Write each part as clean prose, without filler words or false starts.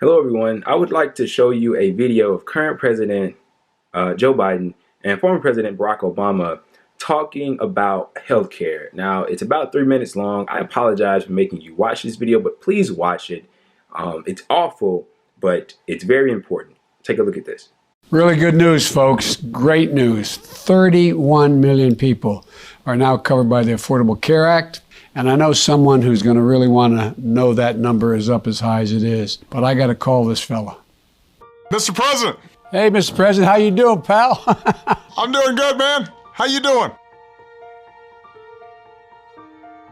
Hello everyone, I would like to show you a video of current President Joe Biden and former President Barack Obama talking about healthcare. Now, it's about 3 minutes long. I apologize for making you watch this video, but please watch it. It's awful, but it's very important. Take a look at this. Really good news, folks. Great news. 31 million people are now covered by the Affordable Care Act. And I know someone who's going to really want to know that number is up as high as it is. But I got to call this fella. Mr. President. Hey, Mr. President, how you doing, pal? I'm doing good, man. How you doing?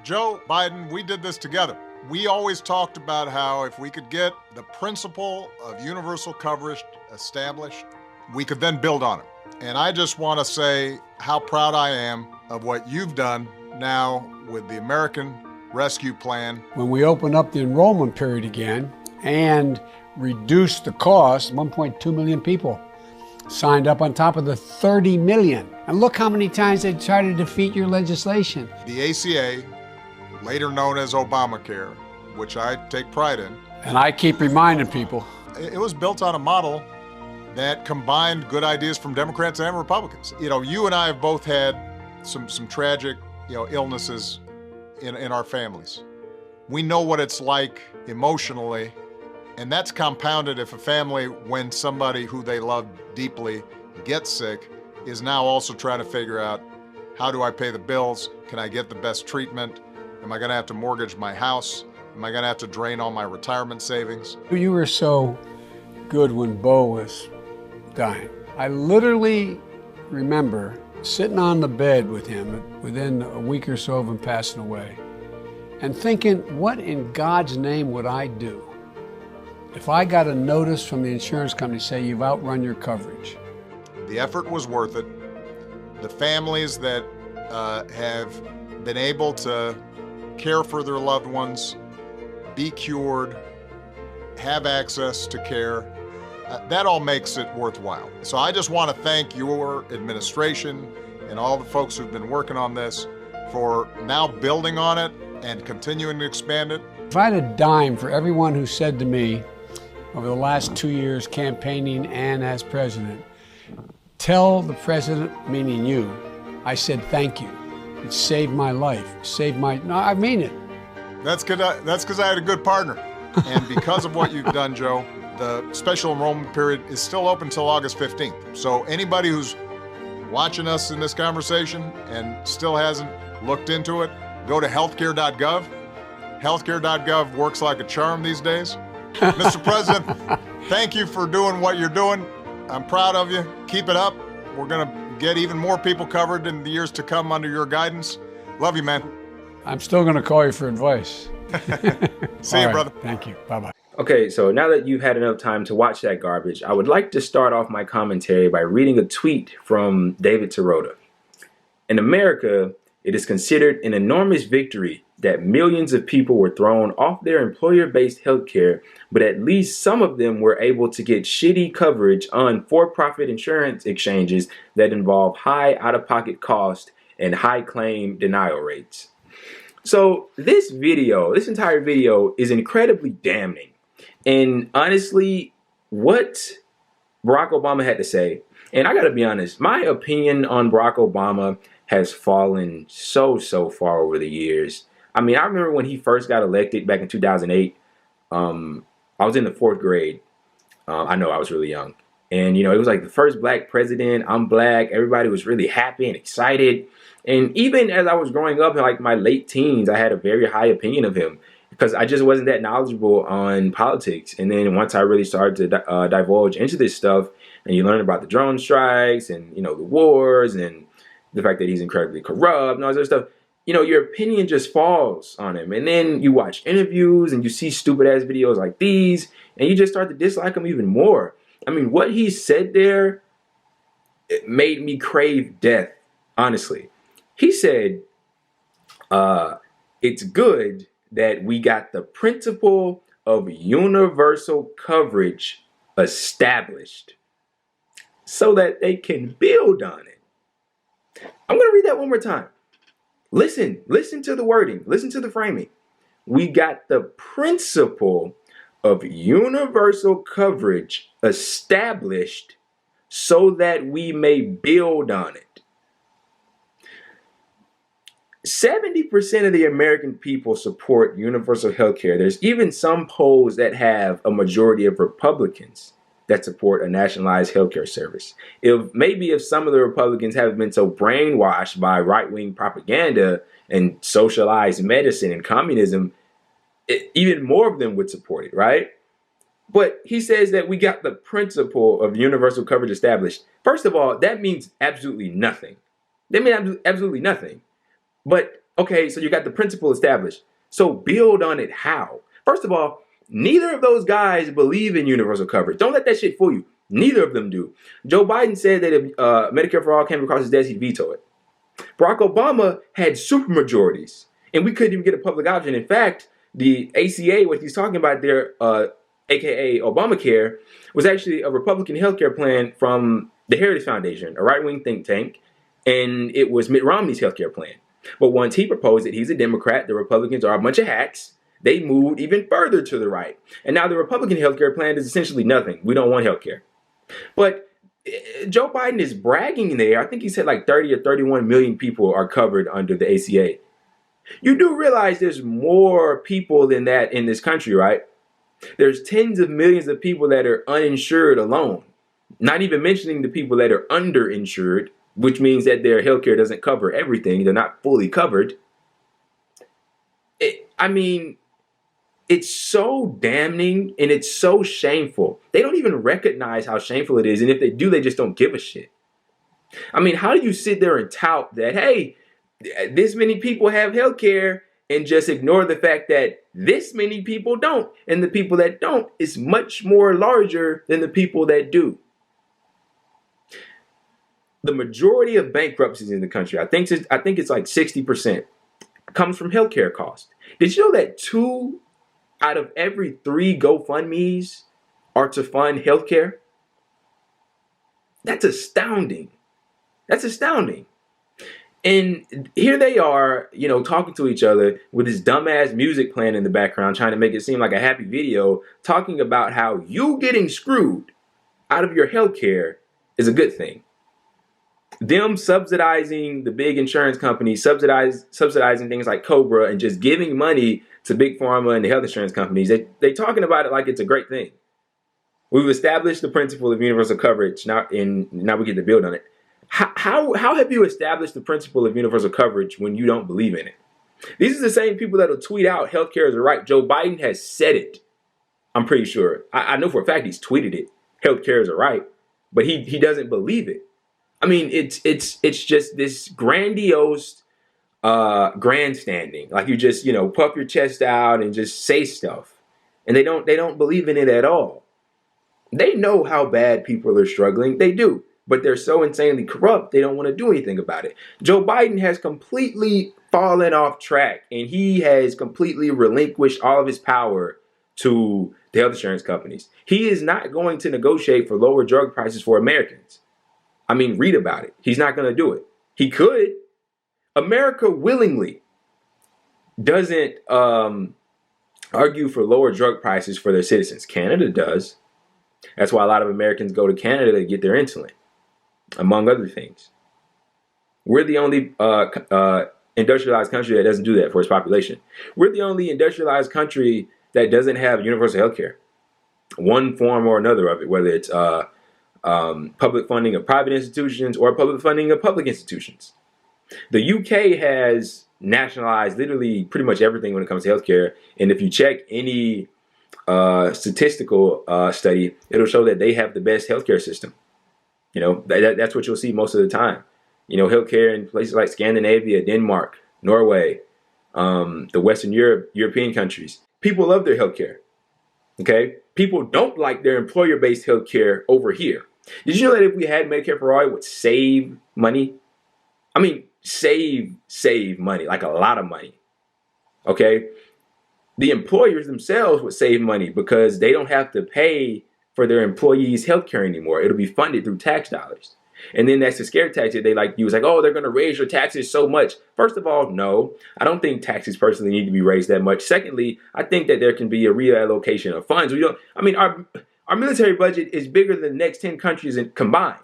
Joe Biden, we did this together. We always talked about how if we could get the principle of universal coverage established, we could then build on it. And I just want to say how proud I am of what you've done now with the American Rescue Plan. When we opened up the enrollment period again and reduced the cost, 1.2 million people signed up on top of the 30 million. And look how many times they tried to defeat your legislation. The ACA, later known as Obamacare, which I take pride in. And I keep reminding people. It was built on a model that combined good ideas from Democrats and Republicans. You know, you and I have both had some tragic, illnesses in our families. We know what it's like emotionally, and that's compounded if a family, when somebody who they love deeply gets sick, is now also trying to figure out, how do I pay the bills? Can I get the best treatment? Am I gonna have to mortgage my house? Am I gonna have to drain all my retirement savings? You were so good when Bo was dying. I literally remember sitting on the bed with him within a week or so of him passing away and thinking, what in God's name would I do if I got a notice from the insurance company say you've outrun your coverage? The effort was worth it. The families that have been able to care for their loved ones, be cured, have access to care, that all makes it worthwhile. So I just want to thank your administration and all the folks who've been working on this for now building on it and continuing to expand it. If I had a dime for everyone who said to me over the last 2 years campaigning and as president, tell the president, meaning you, I said thank you. It saved my life, no, I mean it. That's good. That's because I had a good partner. And because of what you've done, Joe, the special enrollment period is still open until August 15th. So anybody who's watching us in this conversation and still hasn't looked into it, go to healthcare.gov. Healthcare.gov works like a charm these days. Mr. President, thank you for doing what you're doing. I'm proud of you. Keep it up. We're going to get even more people covered in the years to come under your guidance. Love you, man. I'm still going to call you for advice. See you, brother. Thank you. Bye-bye. Okay, so now that you've had enough time to watch that garbage, I would like to start off my commentary by reading a tweet from David Sirota. In America, it is considered an enormous victory that millions of people were thrown off their employer-based health care, but at least some of them were able to get shitty coverage on for-profit insurance exchanges that involve high out-of-pocket cost and high claim denial rates. So this entire video is incredibly damning. And honestly, what Barack Obama had to say, and I gotta be honest, my opinion on Barack Obama has fallen so far over the years. I mean, I remember when he first got elected back in 2008, I was in the 4th grade. I know I was really young. And, it was like the first black president. I'm black. Everybody was really happy and excited. And even as I was growing up in like my late teens, I had a very high opinion of him because I just wasn't that knowledgeable on politics. And then once I really started to divulge into this stuff, and you learn about the drone strikes and, the wars and the fact that he's incredibly corrupt and all this other stuff, your opinion just falls on him. And then you watch interviews and you see stupid ass videos like these, and you just start to dislike him even more. I mean, what he said there, it made me crave death, honestly. He said, it's good that we got the principle of universal coverage established so that they can build on it. I'm going to read that one more time. Listen to the wording. Listen to the framing. We got the principle of universal coverage established so that we may build on it. 70% of the American people support universal health care. There's even some polls that have a majority of Republicans that support a nationalized healthcare service. If some of the Republicans haven't been so brainwashed by right-wing propaganda and socialized medicine and communism, even more of them would support it, right? But he says that we got the principle of universal coverage established. First of all, that means absolutely nothing. That means absolutely nothing. But, okay, so you got the principle established. So build on it how? First of all, neither of those guys believe in universal coverage. Don't let that shit fool you. Neither of them do. Joe Biden said that if Medicare for All came across his desk, he'd veto it. Barack Obama had supermajorities, and we couldn't even get a public option. In fact, the ACA, what he's talking about there, aka Obamacare, was actually a Republican healthcare plan from the Heritage Foundation, a right-wing think tank, and it was Mitt Romney's healthcare plan. But once he proposed it, he's a Democrat, the Republicans are a bunch of hacks. They moved even further to the right. And now the Republican healthcare plan is essentially nothing. We don't want healthcare. But Joe Biden is bragging there. I think he said like 30 or 31 million people are covered under the ACA. You do realize there's more people than that in this country, right? There's tens of millions of people that are uninsured alone. Not even mentioning the people that are underinsured, which means that their healthcare doesn't cover everything. They're not fully covered. It's so damning and it's so shameful. They don't even recognize how shameful it is. And if they do, they just don't give a shit. I mean, how do you sit there and tout that, hey, this many people have healthcare, and just ignore the fact that this many people don't, and the people that don't is much more larger than the people that do? The majority of bankruptcies in the country, I think it's like 60%, comes from healthcare costs. Did you know that 2 out of every 3 GoFundMes are to fund healthcare? That's astounding. That's astounding. And here they are, talking to each other with this dumbass music playing in the background, trying to make it seem like a happy video, talking about how you getting screwed out of your healthcare is a good thing. Them subsidizing the big insurance companies, subsidizing things like Cobra, and just giving money to big pharma and the health insurance companies, they talking about it like it's a great thing. We've established the principle of universal coverage, now we get to build on it. How have you established the principle of universal coverage when you don't believe in it? These are the same people that will tweet out healthcare is a right. Joe Biden has said it. I'm pretty sure. I know for a fact he's tweeted it. Healthcare is a right, but he doesn't believe it. I mean, it's just this grandiose grandstanding. Like you just, puff your chest out and just say stuff. And they don't believe in it at all. They know how bad people are struggling. They do. But they're so insanely corrupt, they don't want to do anything about it. Joe Biden has completely fallen off track, and he has completely relinquished all of his power to the health insurance companies. He is not going to negotiate for lower drug prices for Americans. I mean, read about it. He's not going to do it. He could. America willingly doesn't argue for lower drug prices for their citizens. Canada does. That's why a lot of Americans go to Canada to get their insulin, among other things. We're the only industrialized country that doesn't do that for its population. We're the only industrialized country that doesn't have universal health care, one form or another of it, whether it's public funding of private institutions or public funding of public institutions. The UK has nationalized literally pretty much everything when it comes to healthcare. And if you check any statistical study, it'll show that they have the best healthcare system. That's what you'll see most of the time. Healthcare in places like Scandinavia, Denmark, Norway, the Western European countries. People love their healthcare. Okay? People don't like their employer-based healthcare over here. Did you know that if we had Medicare for All, it would save money? I mean, save money, like a lot of money. Okay? The employers themselves would save money because they don't have to pay for their employees' health care anymore. It'll be funded through tax dollars. And then that's the scare tactic they like use, like, oh, they're going to raise your taxes so much. First of all, no, I don't think taxes personally need to be raised that much. Secondly, I think that there can be a reallocation of funds. Our military budget is bigger than the next 10 countries combined.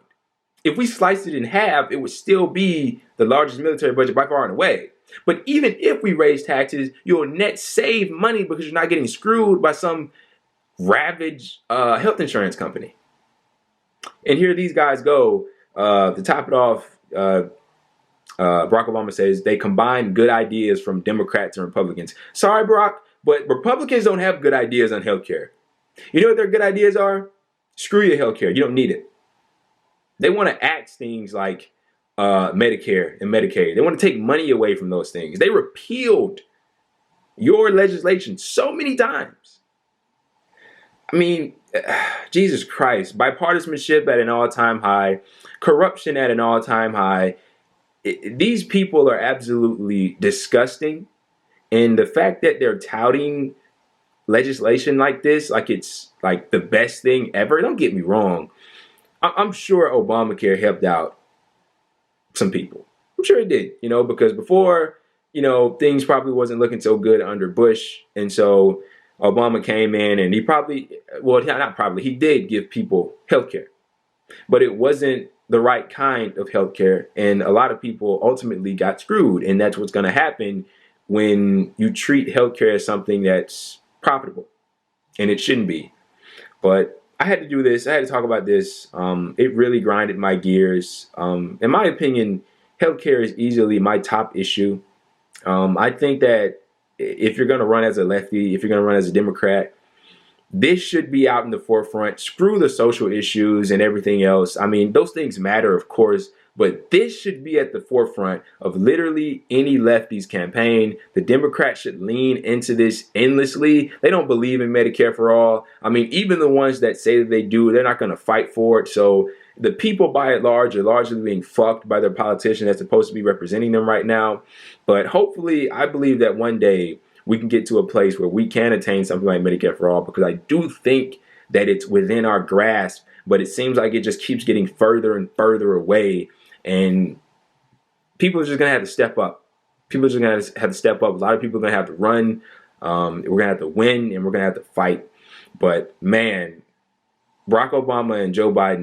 If we sliced it in half, it would still be the largest military budget by far and away. But even if we raise taxes, you'll net save money because you're not getting screwed by some ravaged health insurance company. And here these guys go. To top it off, Barack Obama says they combine good ideas from Democrats and Republicans. Sorry, Barack, but Republicans don't have good ideas on healthcare. You know what their good ideas are? Screw your healthcare. You don't need it. They want to axe things like Medicare and Medicaid. They want to take money away from those things. They repealed your legislation so many times. I mean, Jesus Christ, bipartisanship at an all-time high, corruption at an all-time high. These people are absolutely disgusting. And the fact that they're touting legislation like this, like it's like the best thing ever, don't get me wrong. I'm sure Obamacare helped out some people. I'm sure it did, because before, things probably wasn't looking so good under Bush. And so Obama came in and he he did give people health care, but it wasn't the right kind of health care. And a lot of people ultimately got screwed. And that's what's going to happen when you treat healthcare as something that's profitable, and it shouldn't be. But I had to do this. I had to talk about this. It really grinded my gears. In my opinion, healthcare is easily my top issue. I think that if you're going to run as a lefty, if you're going to run as a Democrat, this should be out in the forefront. Screw the social issues and everything else. I mean, those things matter, of course, but this should be at the forefront of literally any lefty's campaign. The Democrats should lean into this endlessly. They don't believe in Medicare for all. I mean, even the ones that say that they do, they're not going to fight for it. So the people by and large are largely being fucked by their politician that's supposed to be representing them right now. But hopefully, I believe that one day we can get to a place where we can attain something like Medicare for all, because I do think that it's within our grasp, but it seems like it just keeps getting further and further away. And people are just going to have to step up. People are just going to have to step up. A lot of people are going to have to run. We're going to have to win, and we're going to have to fight. But man, Barack Obama and Joe Biden